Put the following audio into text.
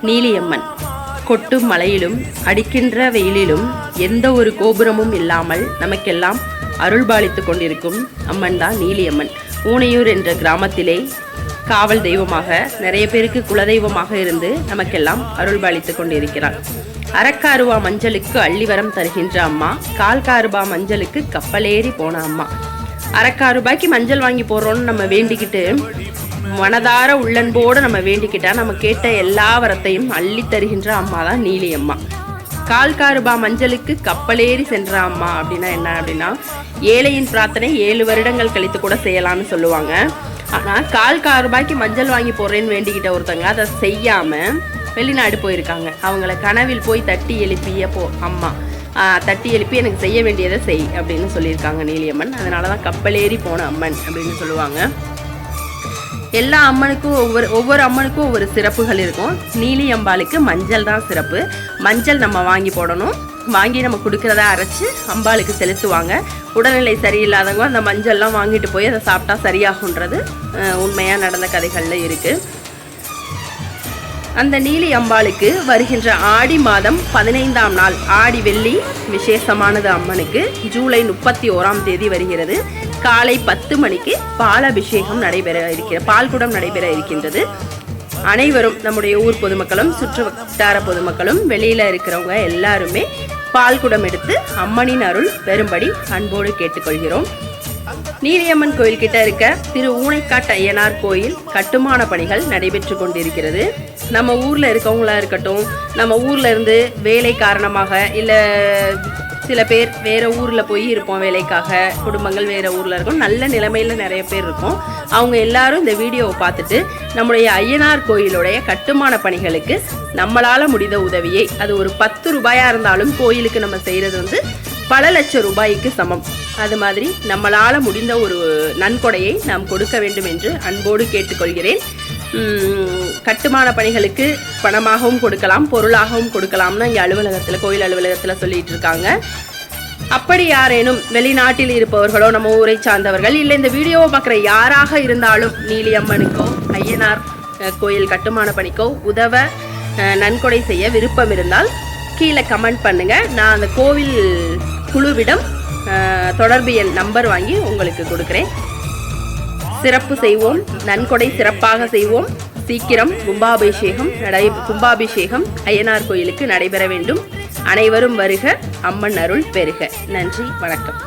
நீலியம்மன் கொட்டும் மழையிலும் அடிக்கின்ற வெயிலிலும் எந்த ஒரு கோபுரமும் இல்லாமல் நமக்கெல்லாம் அருள்பாலித்து கொண்டிருக்கும் அம்மன் தான் நீலியம்மன். ஊனையூர் என்ற கிராமத்திலே காவல் தெய்வமாக, நிறைய பேருக்கு குலதெய்வமாக இருந்து நமக்கெல்லாம் அருள்பாலித்து கொண்டிருக்கிறார். அரக்காருவா மஞ்சளுக்கு அள்ளிவரம் தருகின்ற அம்மா, கால்காருபா மஞ்சளுக்கு கப்பலேறி போன அம்மா. அரக்காருபாய்க்கு மஞ்சள் வாங்கி போடுறோன்னு நம்ம வேண்டிக்கிட்டு மனதார உள்ளன்போடு நம்ம வேண்டிக்கிட்டா நம்ம கேட்ட எல்லா வரத்தையும் அள்ளி தருகின்ற அம்மா தான் நீலியம்மா. கால்காருபா மஞ்சளுக்கு கப்பலேறி சென்ற அம்மா அப்படின்னா என்ன அப்படின்னா, ஏழையின் பிரார்த்தனை 7 வருடங்கள் கழித்து கூட செய்யலாம்னு சொல்லுவாங்க. ஆனால் கால்காருபாய்க்கு மஞ்சள் வாங்கி போடுறேன்னு வேண்டிக்கிட்ட ஒருத்தங்க அதை செய்யாமல் வெளிநாடு போயிருக்காங்க. அவங்கள கனவில் போய் தட்டி எழுப்பிய அம்மா தட்டி எழுப்பி எனக்கு செய்ய வேண்டியதை செய் அப்படின்னு சொல்லியிருக்காங்க நீலியம்மன். அதனால தான் கப்பலேறி போன அம்மன் அப்படின்னு சொல்லுவாங்க. எல்லா அம்மனுக்கும் ஒவ்வொரு அம்மனுக்கும் ஒவ்வொரு சிறப்புகள் இருக்கும். நீலியம்பாளுக்கு மஞ்சள் தான் சிறப்பு. மஞ்சள் நம்ம வாங்கி போடணும். வாங்கி நம்ம கொடுக்குறத அரைச்சி அம்பாளுக்கு செலுத்துவாங்க. உடல்நிலை சரியில்லாதவங்க அந்த மஞ்சள்லாம் வாங்கிட்டு போய் அதை சாப்பிட்டா சரியாகுன்றது உண்மையாக நடந்த கதைகளில் இருக்குது. அந்த நீலி அம்பாளுக்கு வருகின்ற ஆடி மாதம் 15ஆம் நாள் ஆடி வெள்ளி விசேஷமானது அம்மனுக்கு. ஜூலை 31ஆம் தேதி வருகிறது. காலை 10 மணிக்கு பாலாபிஷேகம் பால்குடம் நடைபெற இருக்கின்றது. அனைவரும் நம்முடைய ஊர் பொதுமக்களும் சுற்று வட்டார பொதுமக்களும் வெளியில் இருக்கிறவங்க எல்லாருமே பால்குடம் எடுத்து அம்மனின் அருள் பெறும்படி அன்போடு கேட்டுக்கொள்கிறோம். நீலியம்மன் கோயில் கிட்ட இருக்க திரு ஊனைக்காட்டு ஐயனார் கோயில் கட்டுமான பணிகள் நடைபெற்று கொண்டிருக்கிறது. நம்ம ஊர்ல இருக்கவங்களா இருக்கட்டும், நம்ம ஊர்ல இருந்து வேலை காரணமாக இல்லை சில பேர் வேற ஊர்ல போய் இருப்போம் வேலைக்காக, குடும்பங்கள் வேற ஊர்ல இருக்கும், நல்ல நிலைமையில நிறைய பேர் இருக்கும். அவங்க எல்லாரும் இந்த வீடியோவை பார்த்துட்டு நம்முடைய ஐயனார் கோயிலுடைய கட்டுமான பணிகளுக்கு நம்மளால முடிந்த உதவியை, அது ஒரு 10 ரூபாயா இருந்தாலும் கோயிலுக்கு நம்ம செய்யறது பல லட்சம் ரூபாய்க்கு சமம். அது மாதிரி நம்மளால முடிந்த ஒரு நன்கொடையை நாம் கொடுக்க வேண்டும் என்று அன்போடு கேட்டுக்கொள்கிறேன். கட்டுமான பணிகளுக்கு பணமாகவும் கொடுக்கலாம், பொருளாகவும் கொடுக்கலாம்னு இங்கே அலுவலகத்தில், கோயில் அலுவலகத்தில் சொல்லிட்டு இருக்காங்க. அப்படி யாரேனும் வெளிநாட்டில் இருப்பவர்களோ, நம்ம ஊரை சார்ந்தவர்கள், இல்லை இந்த வீடியோவை பார்க்குற யாராக இருந்தாலும் நீலியம்மனுக்கோ ஐயனார் கோயில் கட்டுமான பணிக்கோ உதவ நன்கொடை செய்ய விருப்பம் இருந்தால் கீழே கமெண்ட் பண்ணுங்க. நான் அந்த கோவில் குழுவிடம் தொடர்பு எண் நம்பர் வாங்கி உங்களுக்கு கொடுக்குறேன். சிறப்பு செய்வோம், நன்கொடை சிறப்பாக செய்வோம். சீக்கிரம் கும்பாபிஷேகம் ஐயனார் கோயிலுக்கு நடைபெற வேண்டும். அனைவரும் வருக, அம்மன் அருள் பெறுக. நன்றி, வணக்கம்.